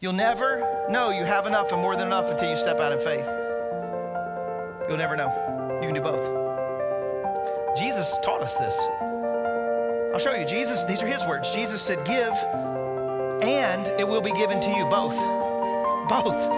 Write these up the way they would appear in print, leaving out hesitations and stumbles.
You'll never know you have enough and more than enough until you step out in faith. You'll never know. You can do both. Jesus taught us this. I'll show you. These are his words. Jesus said, give and it will be given to you both. Both.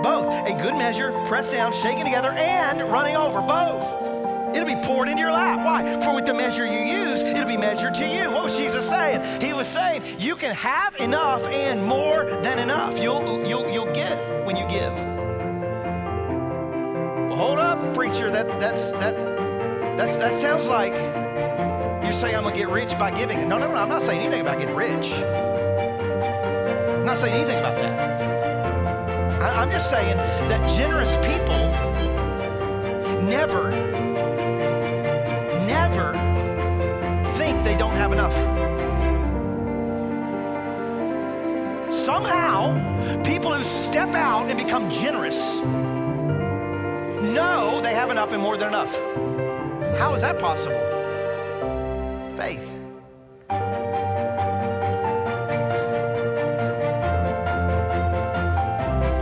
Both. A good measure, pressed down, shaken together, and running over. Both. It'll be poured into your lap. Why? For with the measure you use, it'll be measured to you. What was Jesus saying? He was saying you can have enough and more than enough. You'll get when you give. Well, hold up, preacher. That sounds like you're saying I'm gonna get rich by giving. No, I'm not saying anything about getting rich. I'm not saying anything about that. I'm just saying that generous people never think they don't have enough. Somehow, people who step out and become generous know they have enough and more than enough. How is that possible? Faith.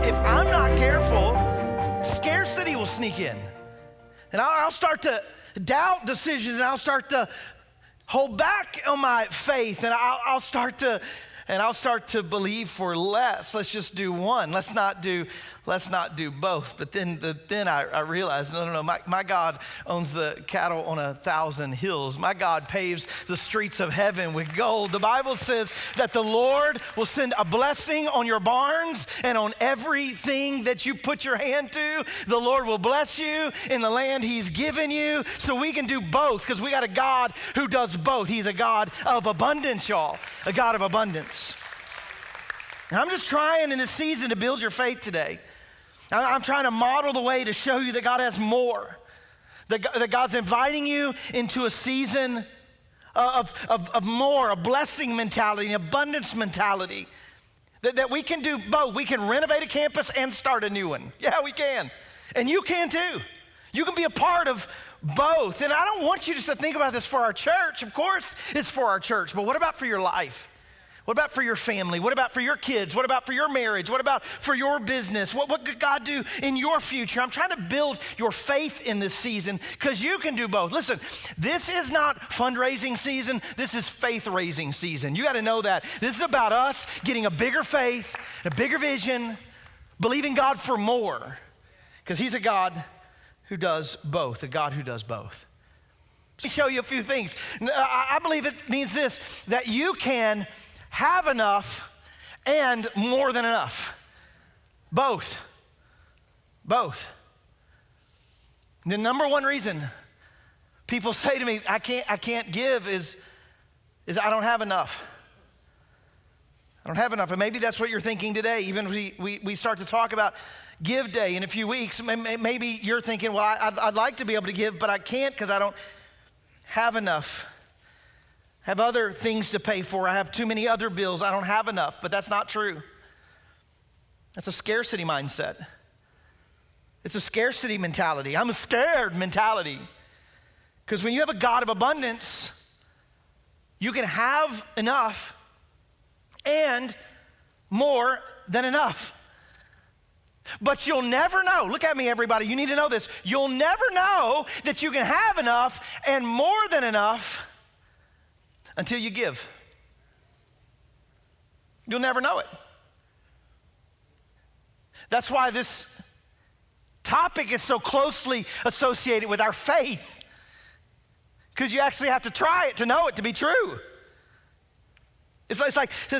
If I'm not careful, scarcity will sneak in. And I'll start to doubt decisions, and I'll start to hold back on my faith, and I'll start to believe for less. Let's just do one. Let's not do both. But then I realized, no. My God owns the cattle on 1,000 hills. My God paves the streets of heaven with gold. The Bible says that the Lord will send a blessing on your barns and on everything that you put your hand to. The Lord will bless you in the land he's given you. So we can do both because we got a God who does both. He's a God of abundance, y'all. A God of abundance. And I'm just trying in this season to build your faith today. I'm trying to model the way to show you that God has more. That God's inviting you into a season of more, a blessing mentality, an abundance mentality. That we can do both. We can renovate a campus and start a new one. Yeah, we can. And you can too. You can be a part of both. And I don't want you just to think about this for our church. Of course, it's for our church. But what about for your life? What about for your family? What about for your kids? What about for your marriage? What about for your business? What could God do in your future? I'm trying to build your faith in this season because you can do both. Listen, this is not fundraising season. This is faith-raising season. You got to know that. This is about us getting a bigger faith, a bigger vision, believing God for more because he's a God who does both, a God who does both. Let me show you a few things. I believe it means this, that you can have enough and more than enough. Both. The number one reason people say to me, I can't give is I don't have enough. I don't have enough. And maybe that's what you're thinking today. Even we start to talk about Give Day in a few weeks. Maybe you're thinking, well, I'd like to be able to give, but I can't because I don't have enough. I have other things to pay for. I have too many other bills. I don't have enough, but that's not true. That's a scarcity mindset. It's a scarcity mentality. I'm a scared mentality. Because when you have a God of abundance, you can have enough and more than enough. But you'll never know. Look at me, everybody. You need to know this. You'll never know that you can have enough and more than enough until you give. You'll never know it. That's why this topic is so closely associated with our faith. Because you actually have to try it to know it to be true. It's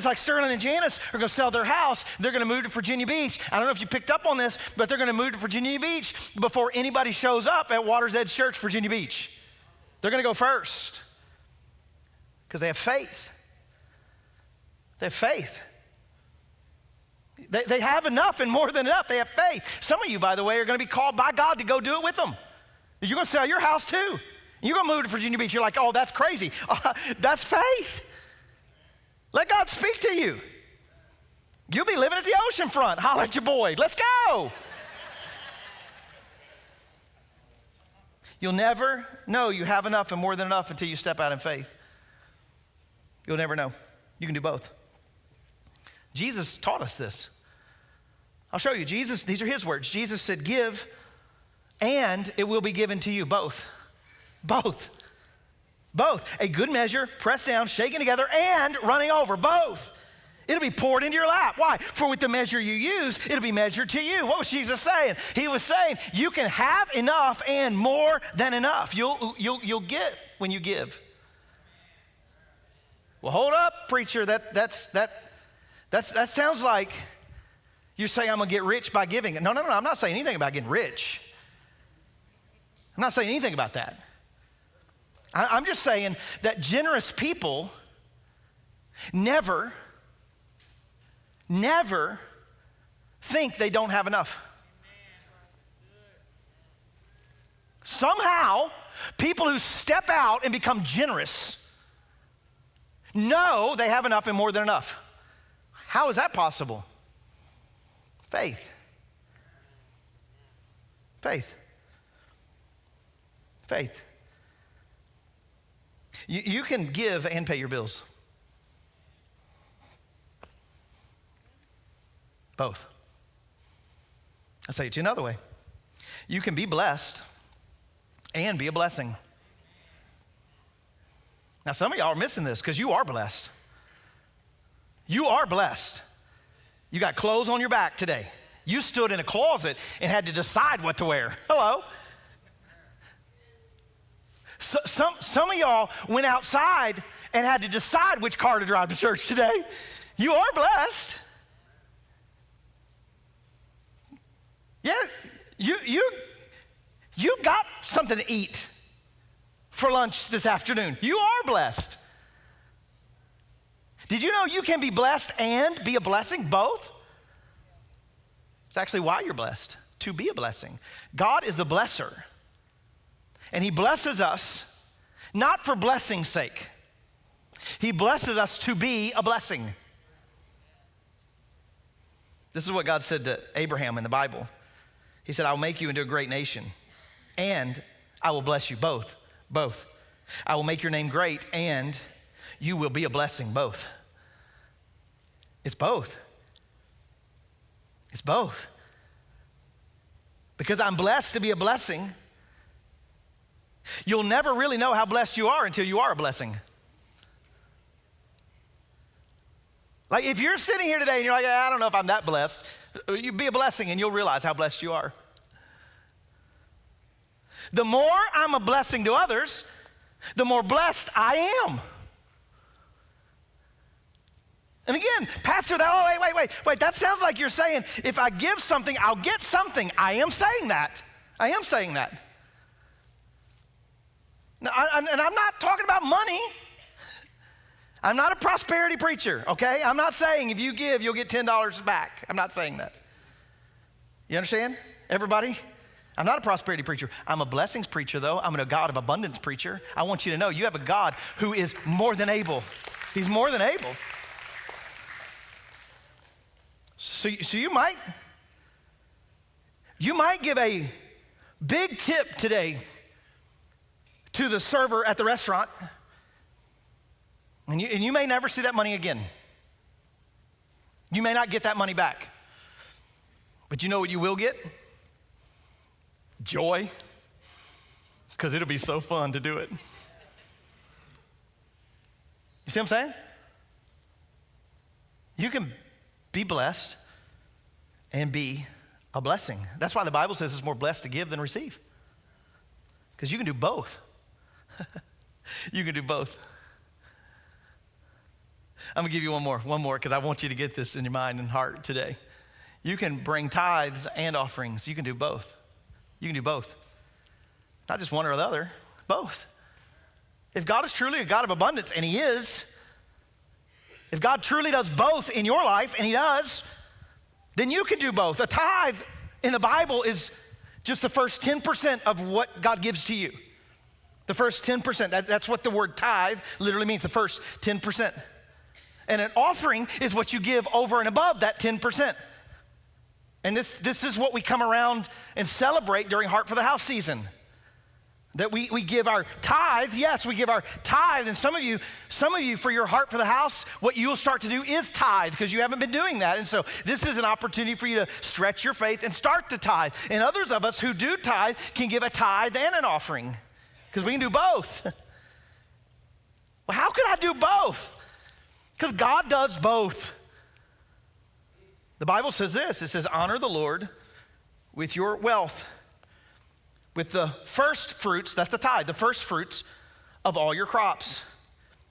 like Sterling and Janice are going to sell their house. They're going to move to Virginia Beach. I don't know if you picked up on this, but they're going to move to Virginia Beach before anybody shows up at Water's Edge Church, Virginia Beach. They're going to go first. Because they have faith. They have faith. They have enough and more than enough. They have faith. Some of you, by the way, are going to be called by God to go do it with them. You're going to sell your house too. You're going to move to Virginia Beach. You're like, oh, that's crazy. That's faith. Let God speak to you. You'll be living at the ocean front. Holler at your boy. Let's go. You'll never know you have enough and more than enough until you step out in faith. You'll never know. You can do both. Jesus taught us this. I'll show you. Jesus, these are his words. Jesus said, give and it will be given to you. Both. Both. Both. A good measure, pressed down, shaken together, and running over. Both. It'll be poured into your lap. Why? For with the measure you use, it'll be measured to you. What was Jesus saying? He was saying you can have enough and more than enough. You'll get when you give. Well, hold up, preacher. That sounds like you're saying I'm going to get rich by giving. No, I'm not saying anything about getting rich. I'm not saying anything about that. I'm just saying that generous people never think they don't have enough. Somehow, people who step out and become generous know they have enough and more than enough. How is that possible? Faith. Faith. Faith. You can give and pay your bills. Both. I'll say it to you another way. You can be blessed and be a blessing. Now, some of y'all are missing this because you are blessed. You are blessed. You got clothes on your back today. You stood in a closet and had to decide what to wear. Hello. So, some of y'all went outside and had to decide which car to drive to church today. You are blessed. Yeah, you got something to eat for lunch this afternoon. You are blessed. Did you know you can be blessed and be a blessing? Both? It's actually why you're blessed, to be a blessing. God is the blesser. And he blesses us not for blessing's sake. He blesses us to be a blessing. This is what God said to Abraham in the Bible. He said, I will make you into a great nation, and I will bless you both. Both. I will make your name great, and you will be a blessing. Both. It's both. It's both. Because I'm blessed to be a blessing, you'll never really know how blessed you are until you are a blessing. Like if you're sitting here today and you're like, I don't know if I'm that blessed, you be a blessing and you'll realize how blessed you are. The more I'm a blessing to others, the more blessed I am. And again, Pastor, wait, that sounds like you're saying if I give something, I'll get something. I am saying that. Now, and I'm not talking about money. I'm not a prosperity preacher, okay? I'm not saying if you give, you'll get $10 back. I'm not saying that. You understand, everybody? I'm not a prosperity preacher. I'm a blessings preacher, though. I'm a God of abundance preacher. I want you to know you have a God who is more than able. He's more than able. So you might give a big tip today to the server at the restaurant, and you may never see that money again. You may not get that money back. But you know what you will get? Joy, because it'll be so fun to do it. You see what I'm saying? You can be blessed and be a blessing. That's why the Bible says it's more blessed to give than receive. Because you can do both. You can do both. I'm gonna give you one more, because I want you to get this in your mind and heart today. You can bring tithes and offerings. You can do both. You can do both. Not just one or the other, both. If God is truly a God of abundance, and he is, if God truly does both in your life, and he does, then you can do both. A tithe in the Bible is just the first 10% of what God gives to you. The first 10%, that's what the word tithe literally means, the first 10%. And an offering is what you give over and above that 10%. And this is what we come around and celebrate during Heart for the House season. that we give our tithes. Yes, we give our tithe. And some of you, for your heart for the house, what you will start to do is tithe because you haven't been doing that. And so this is an opportunity for you to stretch your faith and start to tithe. And others of us who do tithe can give a tithe and an offering because we can do both. Well, how can I do both? Because God does both. The Bible says this. It says, honor the Lord with your wealth, with the first fruits, that's the tithe, the first fruits of all your crops.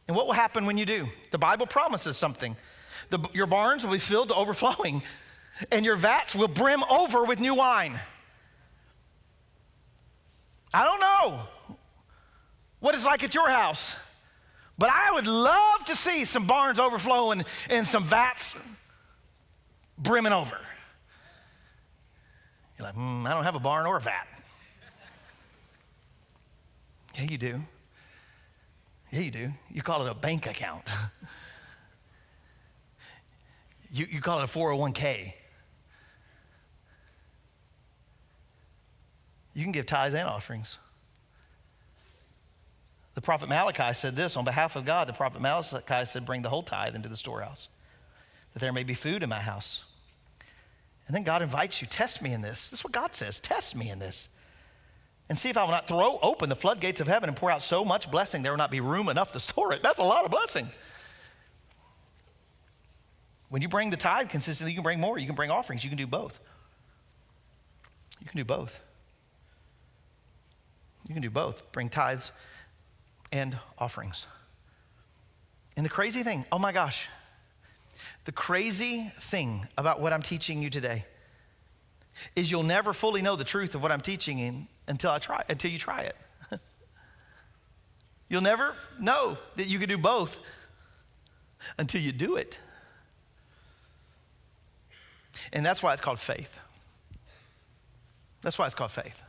And what will happen when you do? The Bible promises something. Your barns will be filled to overflowing, and your vats will brim over with new wine. I don't know what it's like at your house, but I would love to see some barns overflowing and some vats brimming over. You're like, I don't have a barn or a vat. Yeah, you do. Yeah, you do. You call it a bank account. You call it a 401k. You can give tithes and offerings. The prophet Malachi said this on behalf of God. The prophet Malachi said, bring the whole tithe into the storehouse, that there may be food in my house. And then God invites you, test me in this. This is what God says, test me in this. And see if I will not throw open the floodgates of heaven and pour out so much blessing, there will not be room enough to store it. That's a lot of blessing. When you bring the tithe consistently, you can bring more. You can bring offerings. You can do both. You can do both. You can do both. Bring tithes and offerings. And the crazy thing, oh my gosh, the crazy thing about what I'm teaching you today is you'll never fully know the truth of what I'm teaching until you try it. You'll never know that you can do both until you do it. And that's why it's called faith. That's why it's called faith.